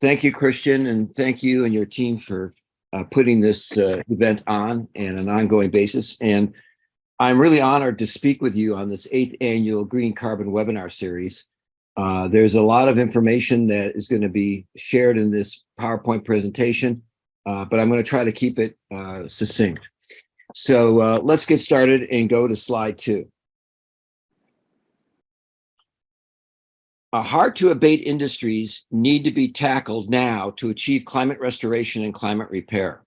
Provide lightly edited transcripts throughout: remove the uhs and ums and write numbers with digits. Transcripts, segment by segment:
Thank you, Christian, and thank you and your team for putting this event on an ongoing basis. And I'm really honored to speak with you on this 8th annual Green Carbon webinar series. There's a lot of information that is going to be shared in this PowerPoint presentation, but I'm going to try to keep it succinct. So let's get started and go to slide 2. Hard-to-abate industries need to be tackled now to achieve climate restoration and climate repair.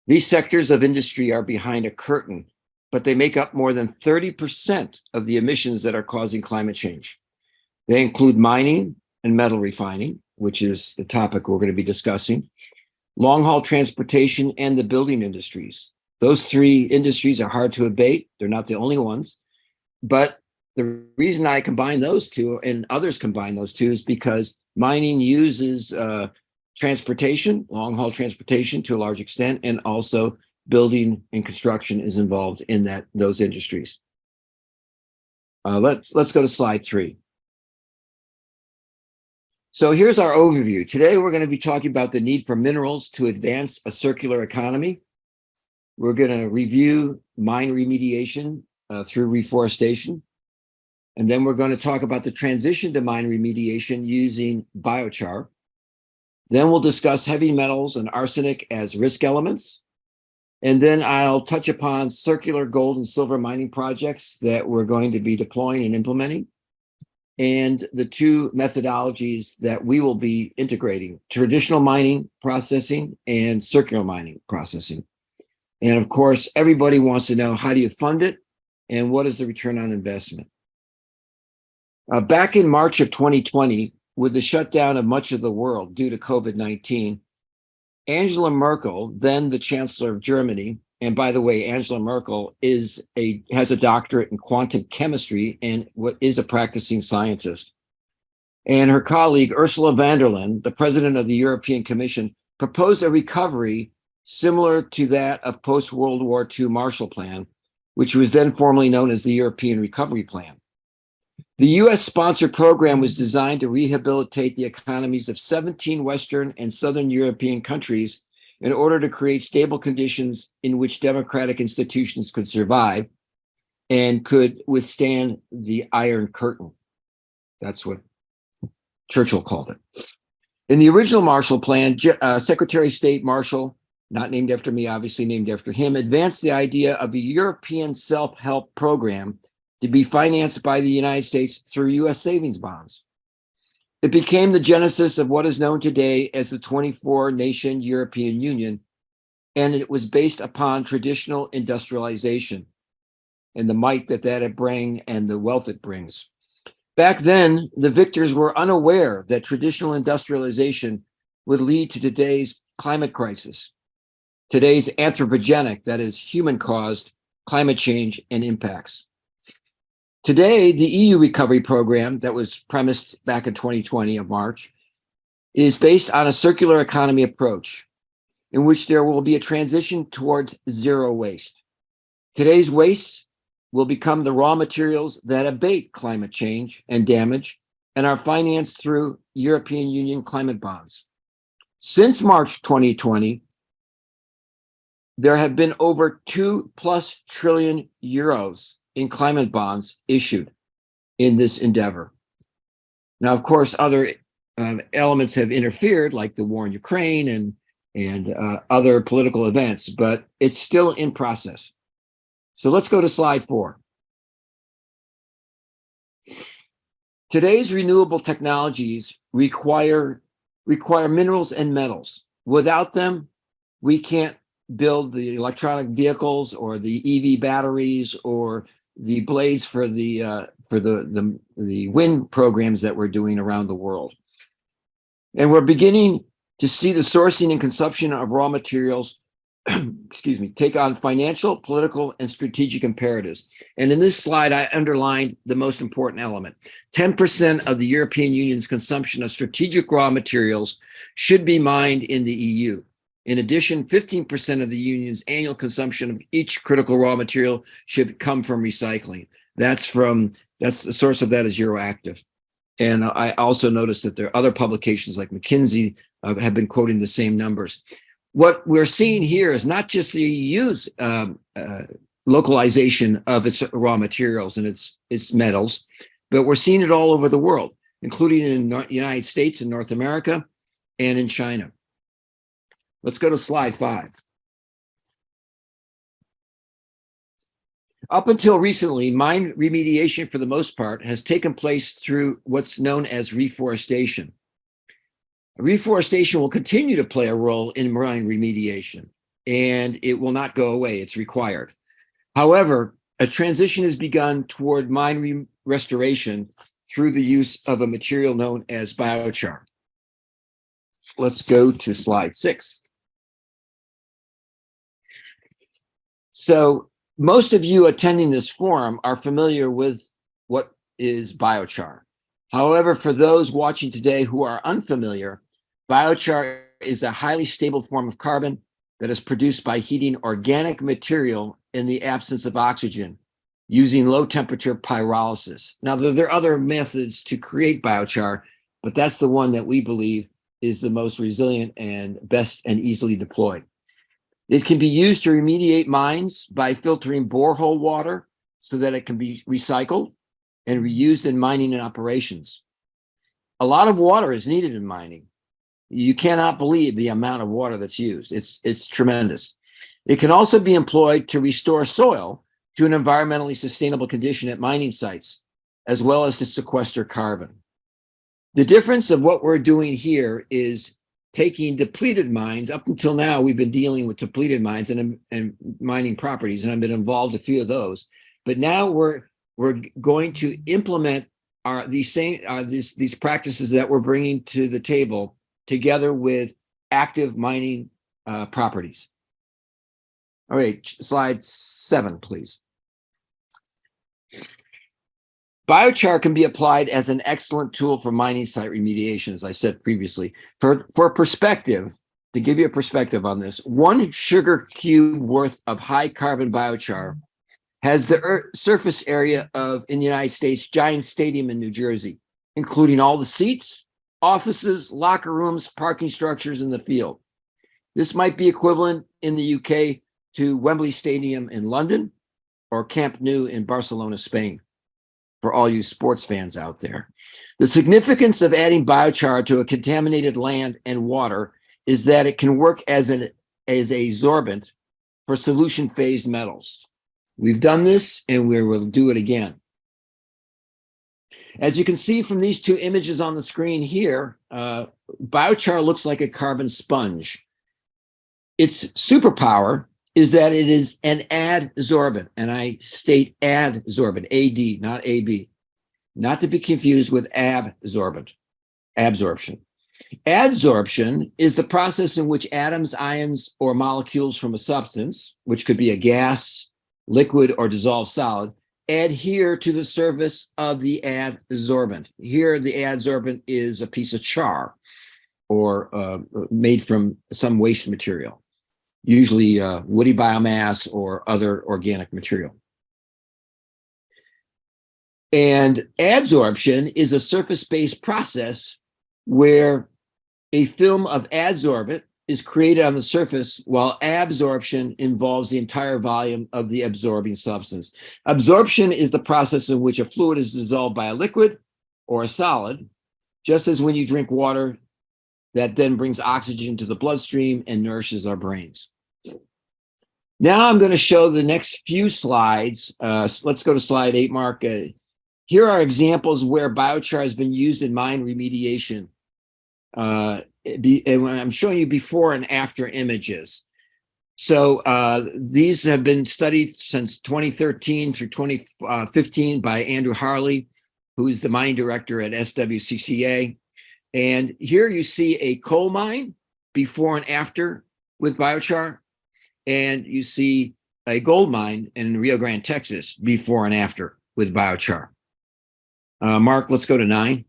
These sectors of industry are behind a curtain, but they make up more than 30% of the emissions that are causing climate change. They include mining and metal refining, which is the topic we're going to be discussing, long-haul transportation, and the building industries. Those 3 industries are hard to abate. They're not the only ones, but the reason I combine those 2 and others combine those 2 is because mining uses transportation, long-haul transportation to a large extent, and also building and construction is involved in those industries. Let's go to slide 3. So here's our overview. Today, we're going to be talking about the need for minerals to advance a circular economy. We're going to review mine remediation through reforestation. And then we're going to talk about the transition to mine remediation using biochar. Then we'll discuss heavy metals and arsenic as risk elements. And then I'll touch upon circular gold and silver mining projects that we're going to be deploying and implementing, and the 2 methodologies that we will be integrating: traditional mining processing and circular mining processing. And of course, everybody wants to know, how do you fund it and what is the return on investment? Back in March of 2020, with the shutdown of much of the world due to COVID-19, Angela Merkel, then the Chancellor of Germany, and by the way, Angela Merkel has a doctorate in quantum chemistry and is a practicing scientist. And her colleague, Ursula von der Leyen, the president of the European Commission, proposed a recovery similar to that of post-World War II Marshall Plan, which was then formerly known as the European Recovery Plan. The US-sponsored program was designed to rehabilitate the economies of 17 Western and Southern European countries in order to create stable conditions in which democratic institutions could survive and could withstand the Iron Curtain. That's what Churchill called it. In the original Marshall Plan, Secretary of State Marshall, not named after me, obviously named after him, advanced the idea of a European self-help program to be financed by the United States through US savings bonds. It became the genesis of what is known today as the 24-nation European Union, and it was based upon traditional industrialization and the might that it brings and the wealth it brings. Back then, the victors were unaware that traditional industrialization would lead to today's climate crisis, today's anthropogenic, that is human-caused, climate change and impacts. Today, the EU recovery program that was premised back in 2020 of March is based on a circular economy approach in which there will be a transition towards zero waste. Today's waste will become the raw materials that abate climate change and damage and are financed through European Union climate bonds. Since March 2020, there have been over 2+ trillion euros in climate bonds issued in this endeavor. Now, of course, other elements have interfered, like the war in Ukraine and other political events, but it's still in process. So let's go to slide 4. Today's renewable technologies require minerals and metals. Without them, we can't build the electronic vehicles or the EV batteries or the blades for the wind programs that we're doing around the world. And we're beginning to see the sourcing and consumption of raw materials take on financial, political, and strategic imperatives. And in this slide, I underlined the most important element. 10% of the European Union's consumption of strategic raw materials should be mined in the EU. In addition, 15% of the Union's annual consumption of each critical raw material should come from recycling. The source of that is Euroactiv. And I also noticed that there are other publications like McKinsey have been quoting the same numbers. What we're seeing here is not just the use localization of its raw materials and its metals, but we're seeing it all over the world, including in the United States and North America and in China. Let's go to slide 5. Up until recently, mine remediation, for the most part, has taken place through what's known as reforestation. Reforestation will continue to play a role in mine remediation, and it will not go away. It's required. However, a transition has begun toward mine restoration through the use of a material known as biochar. Let's go to slide 6. So most of you attending this forum are familiar with what is biochar. However, for those watching today who are unfamiliar, biochar is a highly stable form of carbon that is produced by heating organic material in the absence of oxygen using low temperature pyrolysis. Now, there are other methods to create biochar, but that's the one that we believe is the most resilient and best and easily deployed. It can be used to remediate mines by filtering borehole water so that it can be recycled and reused in mining and operations. A lot of water is needed in mining. You cannot believe the amount of water that's used. It's tremendous. It can also be employed to restore soil to an environmentally sustainable condition at mining sites, as well as to sequester carbon. The difference of what we're doing here is taking depleted mines. Up until now, we've been dealing with depleted mines and mining properties, and I've been involved in a few of those. But now we're going to implement these practices that we're bringing to the table together with active mining properties. All right, slide 7, please. Biochar can be applied as an excellent tool for mining site remediation, as I said previously. For perspective, to give you a perspective on this, 1 sugar cube worth of high carbon biochar has the surface area of, in the United States, Giant Stadium in New Jersey, including all the seats, offices, locker rooms, parking structures in the field. This might be equivalent in the UK to Wembley Stadium in London or Camp Nou in Barcelona, Spain, for all you sports fans out there. The significance of adding biochar to a contaminated land and water is that it can work as a sorbent for solution phase metals. We've done this and we will do it again. As you can see from these 2 images on the screen here, biochar looks like a carbon sponge. Its superpower is that it is an adsorbent, and I state adsorbent, AD, not AB, not to be confused with absorbent, absorption. Adsorption is the process in which atoms, ions, or molecules from a substance, which could be a gas, liquid, or dissolved solid, adhere to the surface of the adsorbent. Here, the adsorbent is a piece of char or made from some waste material, usually woody biomass or other organic material. And adsorption is a surface-based process where a film of adsorbent is created on the surface, while absorption involves the entire volume of the absorbing substance. Absorption is the process in which a fluid is dissolved by a liquid or a solid, just as when you drink water, that then brings oxygen to the bloodstream and nourishes our brains. Now I'm going to show the next few slides. Let's go to slide 8, Mark. Here are examples where biochar has been used in mine remediation. And when I'm showing you before and after images. So these have been studied since 2013 through 2015 by Andrew Harley, who's the mine director at SWCCA. And here you see a coal mine before and after with biochar, and you see a gold mine in Rio Grande, Texas, before and after with biochar. Mark, let's go to 9.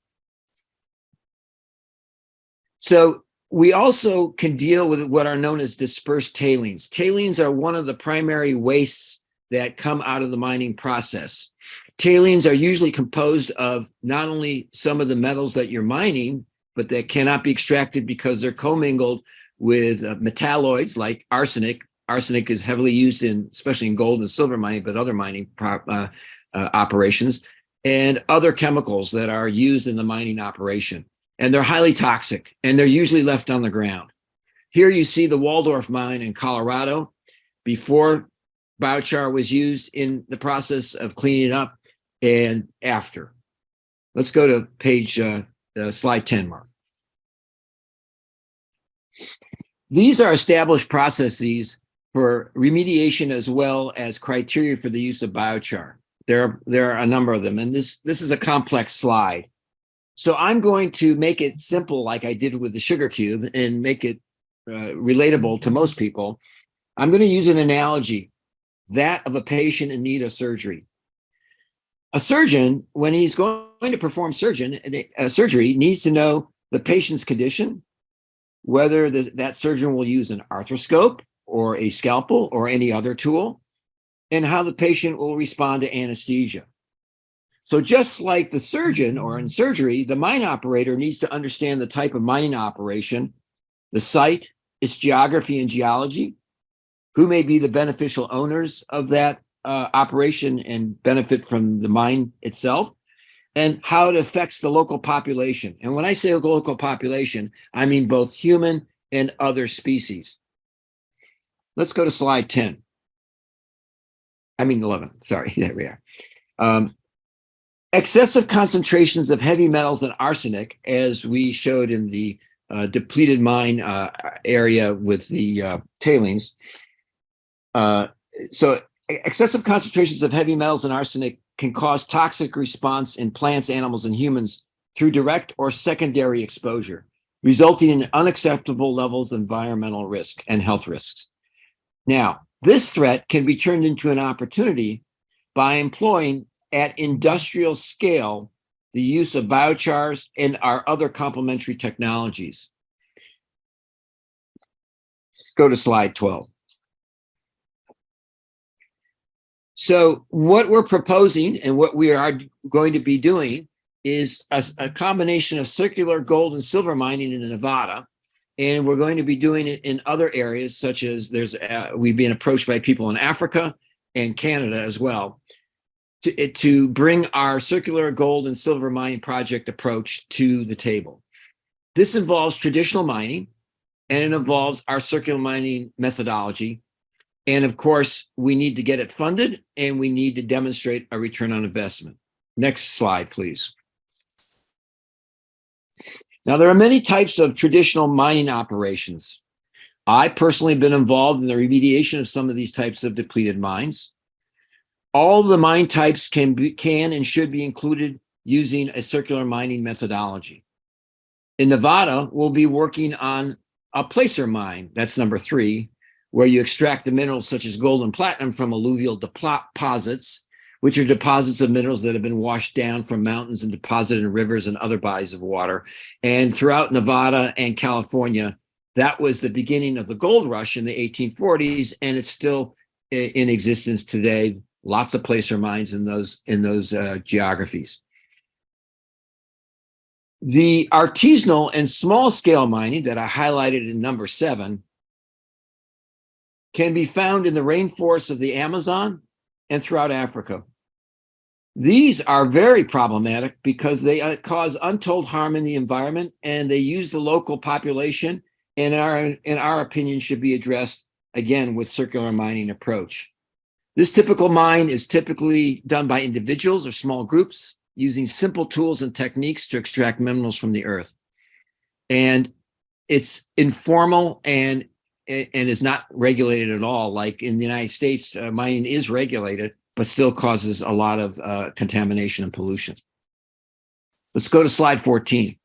So we also can deal with what are known as dispersed tailings. Tailings are one of the primary wastes that come out of the mining process. Tailings are usually composed of not only some of the metals that you're mining, but that cannot be extracted because they're commingled with metalloids like arsenic. Arsenic is heavily used especially in gold and silver mining, but other mining operations, and other chemicals that are used in the mining operation. And they're highly toxic, and they're usually left on the ground. Here you see the Waldorf mine in Colorado before biochar was used in the process of cleaning it up and after. Let's go to page slide 10, Mark. These are established processes for remediation as well as criteria for the use of biochar. There are a number of them, and this is a complex slide. So I'm going to make it simple like I did with the sugar cube and make it relatable to most people. I'm going to use an analogy, that of a patient in need of surgery. A surgeon, when he's going to perform surgery, needs to know the patient's condition, whether that surgeon will use an arthroscope or a scalpel or any other tool, and how the patient will respond to anesthesia. So just like the surgeon or in surgery, the mine operator needs to understand the type of mining operation, the site, its geography and geology, who may be the beneficial owners of that operation and benefit from the mine itself, and how it affects the local population. And when I say local population, I mean both human and other species. Let's go to slide 10. 11, sorry, there we are. Excessive concentrations of heavy metals and arsenic, as we showed in the depleted mine area with the tailings. So excessive concentrations of heavy metals and arsenic can cause toxic response in plants, animals, and humans through direct or secondary exposure, resulting in unacceptable levels of environmental risk and health risks. Now, this threat can be turned into an opportunity by employing at industrial scale the use of biochars and our other complementary technologies. Let's go to slide 12. So what we're proposing and what we are going to be doing is a combination of circular gold and silver mining in Nevada. And we're going to be doing it in other areas, such as we've been approached by people in Africa and Canada as well, to bring our circular gold and silver mining project approach to the table. This involves traditional mining, and it involves our circular mining methodology. And of course, we need to get it funded, and we need to demonstrate a return on investment. Next slide, please. Now, there are many types of traditional mining operations. I personally have been involved in the remediation of some of these types of depleted mines. All the mine types can and should be included using a circular mining methodology. In Nevada, we'll be working on a placer mine, that's number 3, where you extract the minerals such as gold and platinum from alluvial deposits, which are deposits of minerals that have been washed down from mountains and deposited in rivers and other bodies of water. And throughout Nevada and California, that was the beginning of the gold rush in the 1840s, and it's still in existence today. Lots of placer mines in those geographies. The artisanal and small scale mining that I highlighted in number 7 can be found in the rainforests of the Amazon and throughout Africa. These are very problematic because they cause untold harm in the environment, and they use the local population, and in our opinion should be addressed again with circular mining approach. This typical mine is typically done by individuals or small groups using simple tools and techniques to extract minerals from the earth. And it's informal and is not regulated at all. Like in the United States, mining is regulated, but still causes a lot of contamination and pollution. Let's go to slide 14.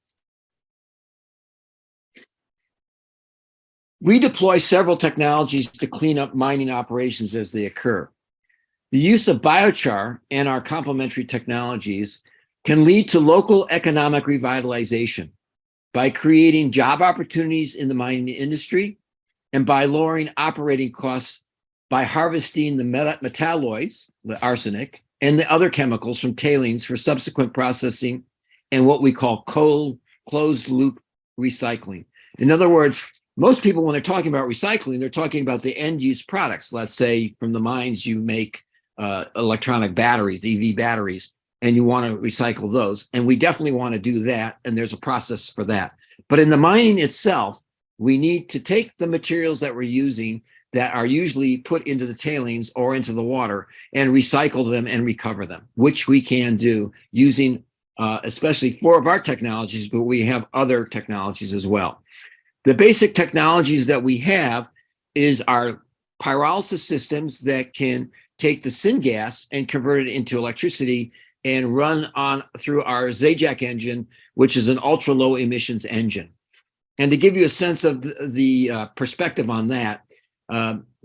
We deploy several technologies to clean up mining operations as they occur. The use of biochar and our complementary technologies can lead to local economic revitalization by creating job opportunities in the mining industry and by lowering operating costs by harvesting the metalloids, the arsenic, and the other chemicals from tailings for subsequent processing and what we call closed loop recycling. In other words, most people, when they're talking about recycling, they're talking about the end use products. Let's say from the mines you make electronic batteries, EV batteries, and you want to recycle those. And we definitely want to do that. And there's a process for that. But in the mining itself, we need to take the materials that we're using that are usually put into the tailings or into the water and recycle them and recover them, which we can do using especially 4 of our technologies, but we have other technologies as well. The basic technologies that we have is our pyrolysis systems that can take the syngas and convert it into electricity and run on through our Zajac engine, which is an ultra low emissions engine. And to give you a sense of the perspective on that,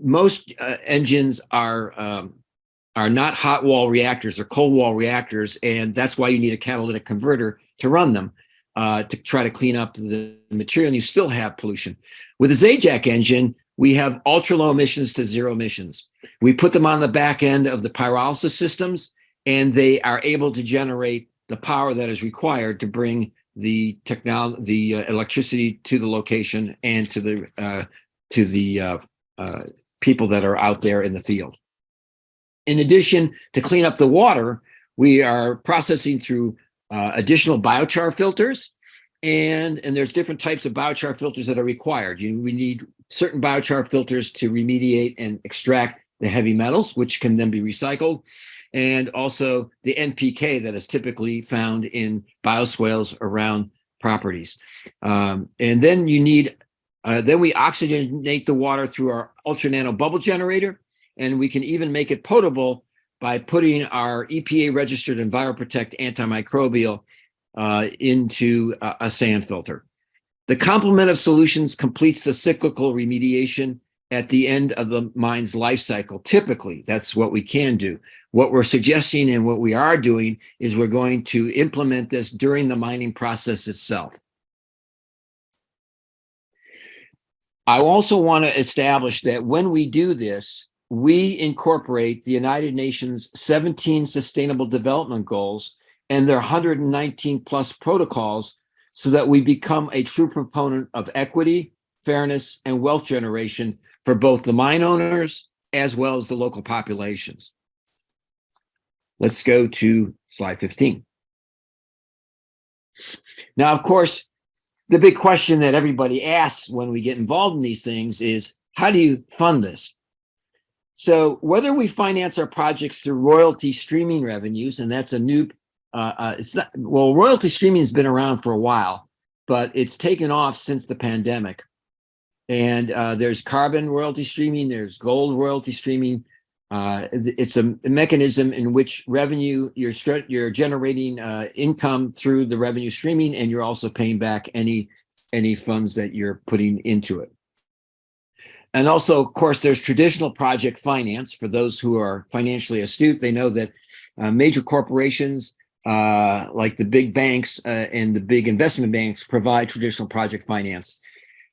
most engines are not hot wall reactors or cold wall reactors, and that's why you need a catalytic converter to run them to try to clean up the material, and you still have pollution. With the Zajac engine, we have ultra low emissions to 0 emissions. We put them on the back end of the pyrolysis systems, and they are able to generate the power that is required to bring the electricity to the location and to the people that are out there in the field. In addition, to clean up the water, we are processing through additional biochar filters, and there's different types of biochar filters that are required. We need certain biochar filters to remediate and extract the heavy metals, which can then be recycled, and also the NPK that is typically found in bioswales around properties. And then you need, then we oxygenate the water through our ultra nano bubble generator, and we can even make it potable by putting our EPA registered EnviroProtect antimicrobial into a sand filter. The complement of solutions completes the cyclical remediation at the end of the mine's life cycle. Typically, that's what we can do. What we're suggesting and what we are doing is we're going to implement this during the mining process itself. I also want to establish that when we do this, we incorporate the United Nations 17 Sustainable Development Goals and their 119 plus protocols so that we become a true proponent of equity, fairness, and wealth generation for both the mine owners as well as the local populations. Let's go to slide 15. Now, of course, the big question that everybody asks when we get involved in these things is, how do you fund this? So whether we finance our projects through royalty streaming revenues, and that's a new, royalty streaming has been around for a while, but it's taken off since the pandemic. And there's carbon royalty streaming, there's gold royalty streaming. It's a mechanism in which revenue, you're generating income through the revenue streaming, and you're also paying back any funds that you're putting into it. And also, of course, there's traditional project finance. For those who are financially astute, they know that major corporations like the big banks and the big investment banks provide traditional project finance.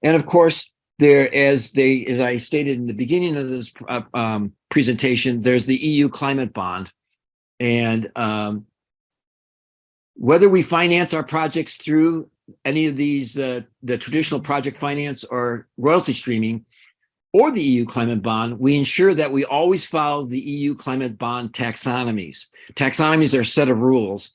And of course, as I stated in the beginning of this presentation, there's the EU climate bond. And whether we finance our projects through any of these, the traditional project finance or royalty streaming, or the EU climate bond, we ensure that we always follow the EU climate bond taxonomies. Taxonomies are a set of rules,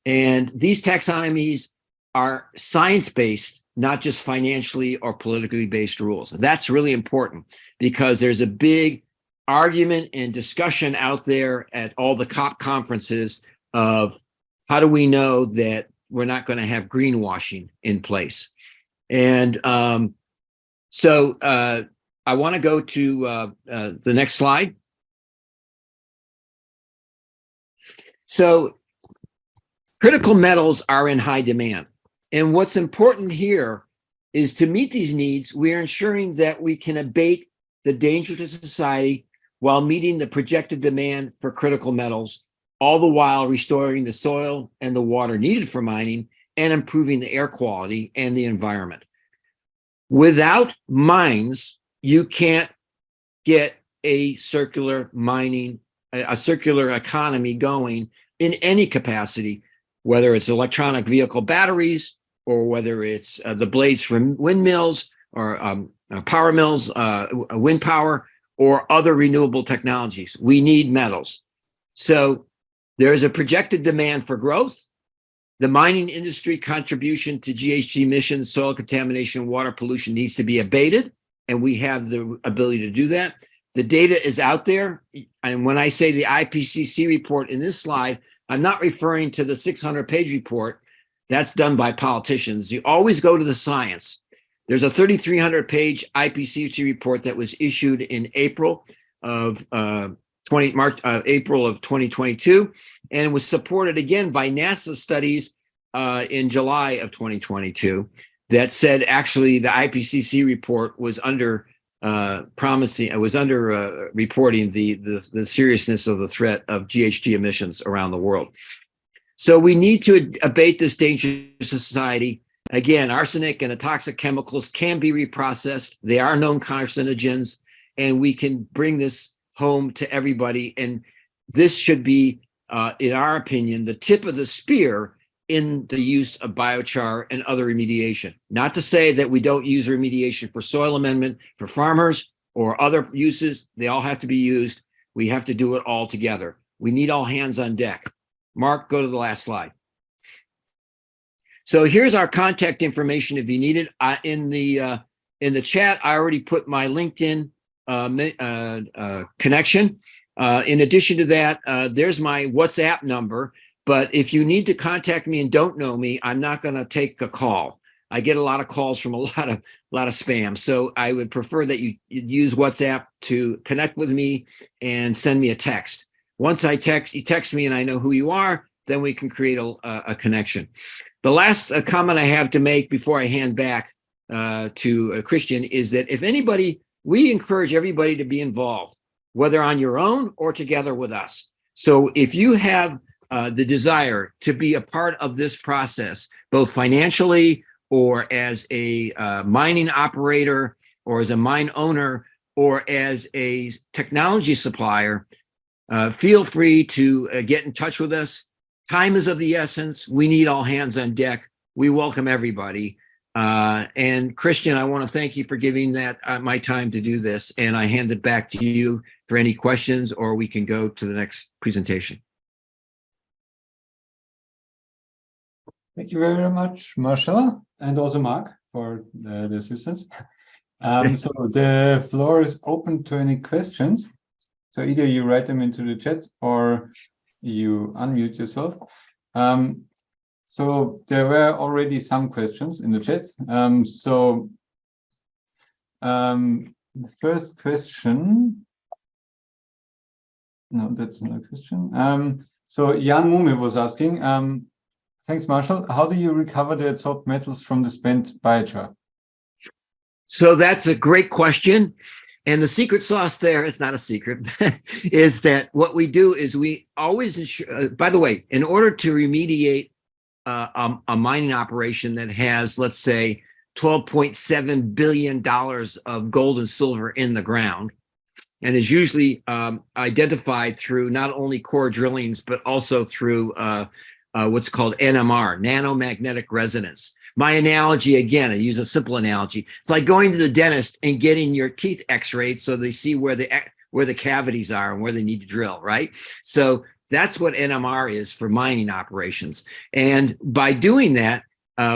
and these taxonomies are science-based, not just financially or politically based rules. That's really important because there's a big argument and discussion out there at all the COP conferences of how do we know that we're not going to have greenwashing in place. And I want to go to the next slide. So critical metals are in high demand. And what's important here is to meet these needs, we are ensuring that we can abate the danger to society while meeting the projected demand for critical metals, all the while restoring the soil and the water needed for mining and improving the air quality and the environment. Without mines, you can't get a circular mining, a circular economy going in any capacity, whether it's electronic vehicle batteries or whether it's the blades from windmills or power mills, wind power, or other renewable technologies. We need metals. So there's a projected demand for growth. The mining industry contribution to GHG emissions, soil contamination, water pollution needs to be abated, and we have the ability to do that. The data is out there, and when I say the IPCC report in this slide, I'm not referring to the 600-page report. That's done by politicians. You always go to the science. There's a 3,300-page IPCC report that was issued in April of 2022, and was supported again by NASA studies in July of 2022 that said actually the IPCC report was under reporting the seriousness of the threat of GHG emissions around the world. So we need to abate this danger to society. Again, arsenic and the toxic chemicals can be reprocessed. They are known carcinogens, and we can bring this home to everybody. And this should be, in our opinion, the tip of the spear in the use of biochar and other remediation. Not to say that we don't use remediation for soil amendment for farmers or other uses. They all have to be used. We have to do it all together. We need all hands on deck. Mark, go to the last slide. So here's our contact information if you need it. In the chat, I already put my LinkedIn connection. In addition to that, there's my WhatsApp number. But if you need to contact me and don't know me, I'm not going to take a call. I get a lot of calls from a lot of spam. So I would prefer that you use WhatsApp to connect with me and send me a text. Once you text me and I know who you are, then we can create a connection. The last comment I have to make before I hand back to Christian is that if anybody, we encourage everybody to be involved, whether on your own or together with us. So if you have the desire to be a part of this process, both financially or as a mining operator or as a mine owner or as a technology supplier, feel free to get in touch with us. Time is of the essence. We need all hands on deck. We welcome everybody. And Christian, I want to thank you for giving that my time to do this. And I hand it back to you for any questions, or we can go to the next presentation. Thank you very much, Marshall, and also Mark for the assistance. So the floor is open to any questions. So either you write them into the chat or you unmute yourself. So there were already some questions in the chat. The first question, no, that's not a question. So Jan Mume was asking, thanks, Marshall. How do you recover the adsorbed metals from the spent biochar? So that's a great question. And the secret sauce there, it's not a secret, is that what we do is we always ensure, by the way, in order to remediate a mining operation that has, let's say, $12.7 billion of gold and silver in the ground, and is usually identified through not only core drillings, but also through what's called NMR, nanomagnetic resonance. My analogy, again, I use a simple analogy. It's like going to the dentist and getting your teeth x-rayed so they see where the cavities are and where they need to drill, right? So that's what NMR is for mining operations. And by doing that,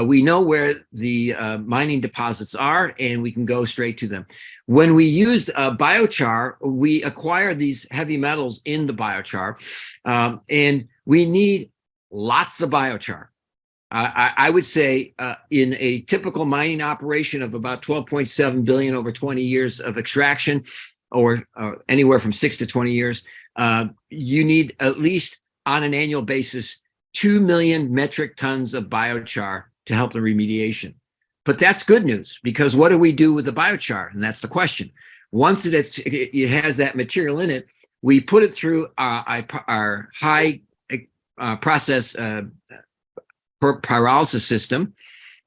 we know where the mining deposits are, and we can go straight to them. When we used biochar, we acquire these heavy metals in the biochar, and we need lots of biochar. I would say in a typical mining operation of about 12.7 billion over 20 years of extraction, or anywhere from 6 to 20 years, you need at least on an annual basis 2 million metric tons of biochar to help the remediation. But that's good news, because what do we do with the biochar? And that's the question. Once it has that material in it, we put it through our high process pyrolysis system,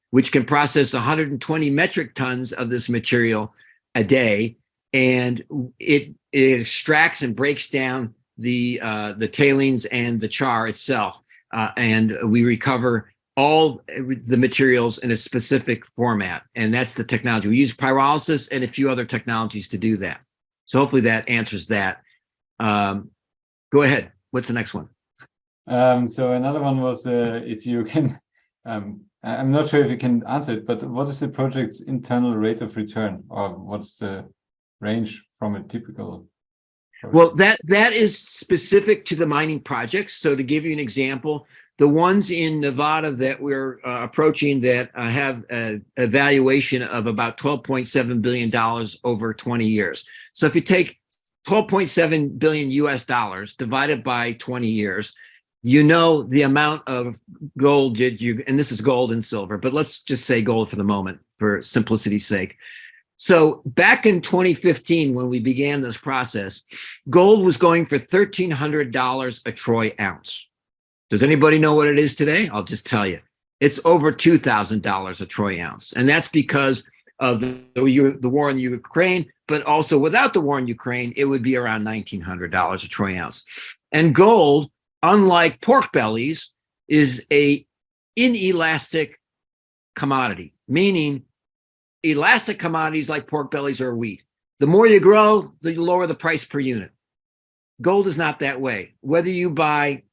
which can process 120 metric tons of this material a day. and it extracts and breaks down the tailings and the char itself, and we recover all the materials in a specific format, and that's the technology. We use pyrolysis and a few other technologies to do that. So hopefully that answers that. Go ahead. What's the next one? So another one was if you can, I'm not sure if you can answer it, but what is the project's internal rate of return, or what's the range from a typical project? Well, that is specific to the mining projects. So to give you an example, the ones in Nevada that we're approaching that have a valuation of about $12.7 billion over 20 years. So if you take 12.7 billion US dollars divided by 20 years, you know the amount of gold and this is gold and silver, but let's just say gold for the moment for simplicity's sake. So back in 2015, when we began this process, gold was going for $1,300 a troy ounce. Does anybody know what it is today? I'll just tell you. It's over $2,000 a troy ounce. And that's because of the war in Ukraine, but also without the war in Ukraine, it would be around $1,900 a troy ounce. And gold, unlike pork bellies, is a inelastic commodity, meaning elastic commodities like pork bellies or wheat. The more you grow, the lower the price per unit. Gold is not that way. Whether you buy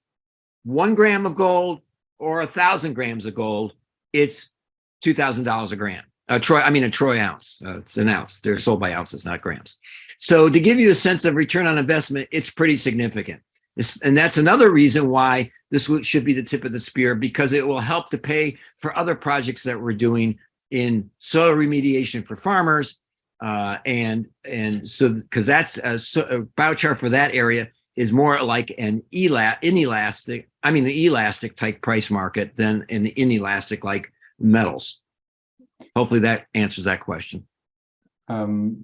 1 gram of gold or 1,000 grams of gold, it's $2,000 a gram. A troy ounce. It's an ounce. They're sold by ounces, not grams. So to give you a sense of return on investment, it's pretty significant. And that's another reason why this should be the tip of the spear, because it will help to pay for other projects that we're doing in soil remediation for farmers, and so because that's a biochar for that area is more like an elastic type price market than an inelastic like metals. Hopefully that answers that question.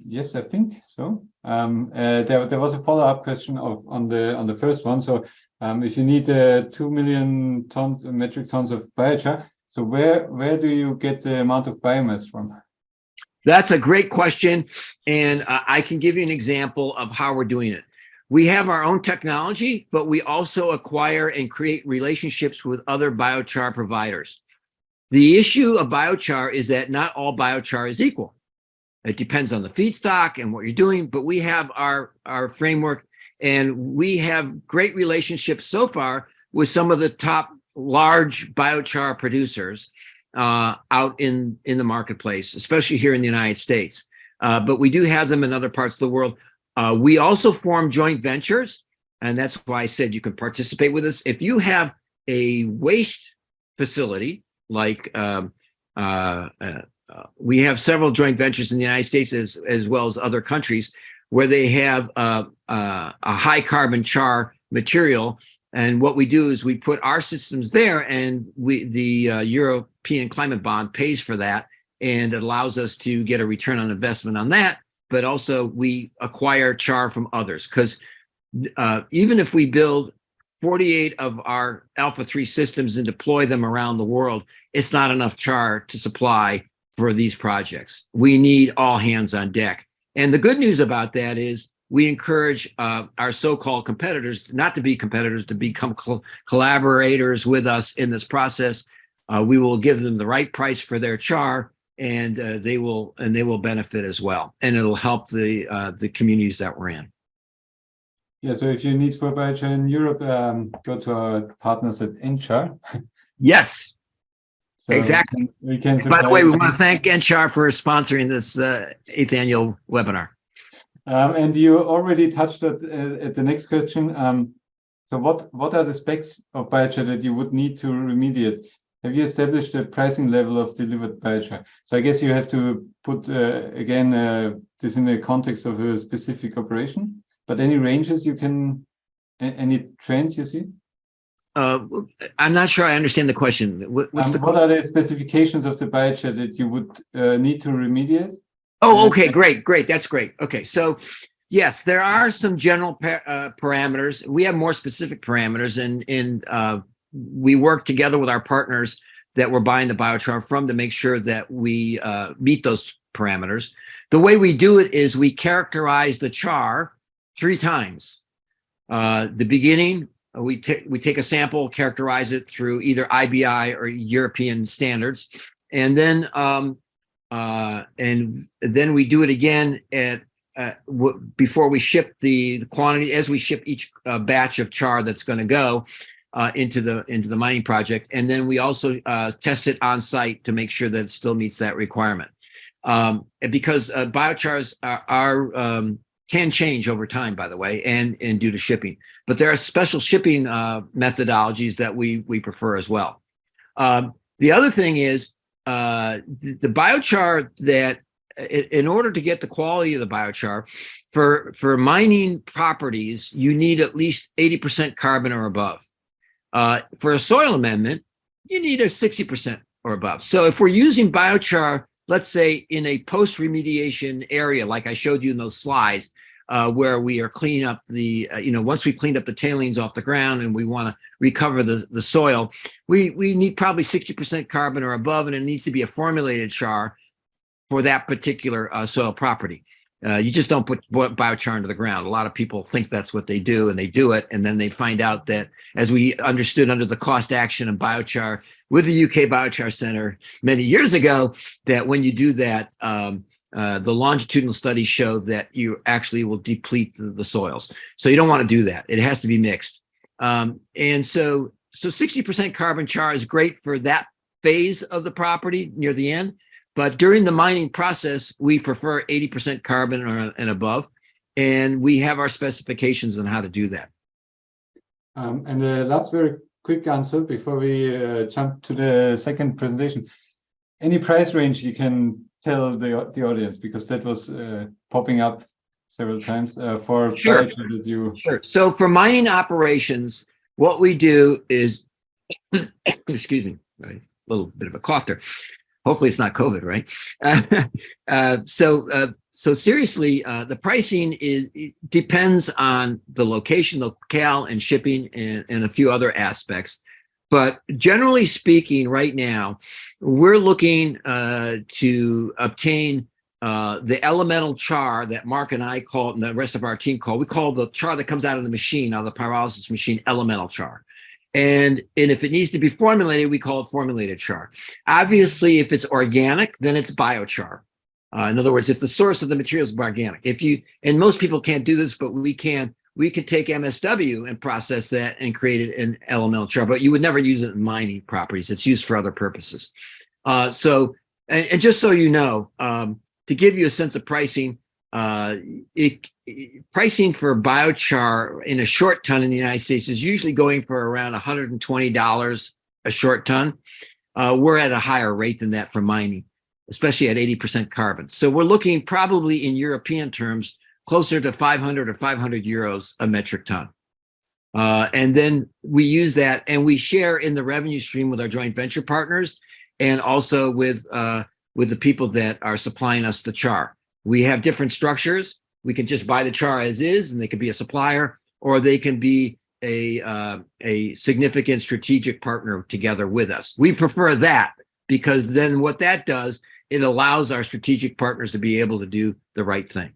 Yes, I think so. There was a follow-up question on the first one. So if you need 2 million metric tons of biochar, so where do you get the amount of biomass from? That's a great question, and I can give you an example of how we're doing it. We have our own technology, but we also acquire and create relationships with other biochar providers. The issue of biochar is that not all biochar is equal. It depends on the feedstock and what you're doing, but we have our framework, and we have great relationships so far with some of the top large biochar producers out in the marketplace, especially here in the United States. But we do have them in other parts of the world. We also form joint ventures, and that's why I said you can participate with us. If you have a waste facility, like we have several joint ventures in the United States as well as other countries where they have a high carbon char material. And what we do is we put our systems there, and the European Climate Bond pays for that, and it allows us to get a return on investment on that. But also we acquire char from others, because even if we build 48 of our Alpha 3 systems and deploy them around the world, it's not enough char to supply for these projects. We need all hands on deck. And the good news about that is we encourage our so-called competitors not to be competitors, to become collaborators with us in this process. We will give them the right price for their char, and they will benefit as well. And it'll help the communities that we're in. Yeah, so if you need for biochar in Europe, go to our partners at Enchar. Yes, so exactly. We can By the way, we want to thank Enchar for sponsoring this 8th annual webinar. And you already touched at the next question. So what are the specs of biochar that you would need to remediate? Have you established a pricing level of delivered biochar? So I guess you have to put, again, this in the context of a specific operation. But any ranges you can, any trends you see? I'm not sure I understand the question. What are the specifications of the biochar that you would need to remediate? Oh, okay, great. That's great. Okay, so yes, there are some general parameters. We have more specific parameters, and we work together with our partners that we're buying the biochar from to make sure that we meet those parameters. The way we do it is we characterize the char 3 times. The beginning, we take a sample, characterize it through either IBI or European standards, and then we do it again at before we ship the quantity, as we ship each batch of char that's going to go into the mining project, and then we also test it on site to make sure that it still meets that requirement. Because biochars can change over time, by the way, and due to shipping. But there are special shipping methodologies that we prefer as well. The other thing is the biochar that, in order to get the quality of the biochar, for mining properties, you need at least 80% carbon or above. For a soil amendment, you need a 60% or above. So if we're using biochar, let's say in a post-remediation area, like I showed you in those slides, where we are cleaning up the, once we've cleaned up the tailings off the ground and we want to recover the soil, we need probably 60% carbon or above, and it needs to be a formulated char for that particular soil property. You just don't put biochar into the ground. A lot of people think that's what they do, and they do it, and then they find out that, as we understood under the cost action of biochar with the UK Biochar Center many years ago, that when you do that, the longitudinal studies show that you actually will deplete the soils. So you don't want to do that. It has to be mixed. And so 60% carbon char is great for that phase of the property near the end. But during the mining process, we prefer 80% carbon and above, and we have our specifications on how to do that. And the last very quick answer before we jump to the second presentation. Any price range you can tell the audience, because that was popping up several times for Sure. that you... Sure. So for mining operations, what we do is, excuse me, right, a little bit of a cough there. Hopefully it's not COVID, right? So seriously, the pricing depends on the location, locale, and shipping, and a few other aspects. But generally speaking, right now, we're looking to obtain the elemental char that Mark and I call, and the rest of our team call. We call the char that comes out of the machine, out of the pyrolysis machine, elemental char. And if it needs to be formulated, we call it formulated char. Obviously, if it's organic, then it's biochar. In other words, if the source of the material is organic, and most people can't do this, but we can take MSW and process that and create it in elemental char, but you would never use it in mining properties. It's used for other purposes. And just so you know, to give you a sense of pricing, pricing for biochar in a short ton in the United States is usually going for around $120 a short ton. We're at a higher rate than that for mining, especially at 80% carbon. So we're looking probably in European terms closer to 500 or 500 euros a metric ton. And then we use that, and we share in the revenue stream with our joint venture partners, and also with the people that are supplying us the char. We have different structures. We can just buy the char as is, and they can be a supplier, or they can be a significant strategic partner together with us. We prefer that, because then what that does, it allows our strategic partners to be able to do the right thing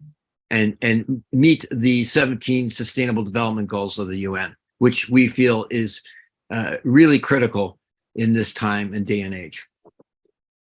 and meet the 17 Sustainable Development Goals of the UN, which we feel is really critical in this time and day and age.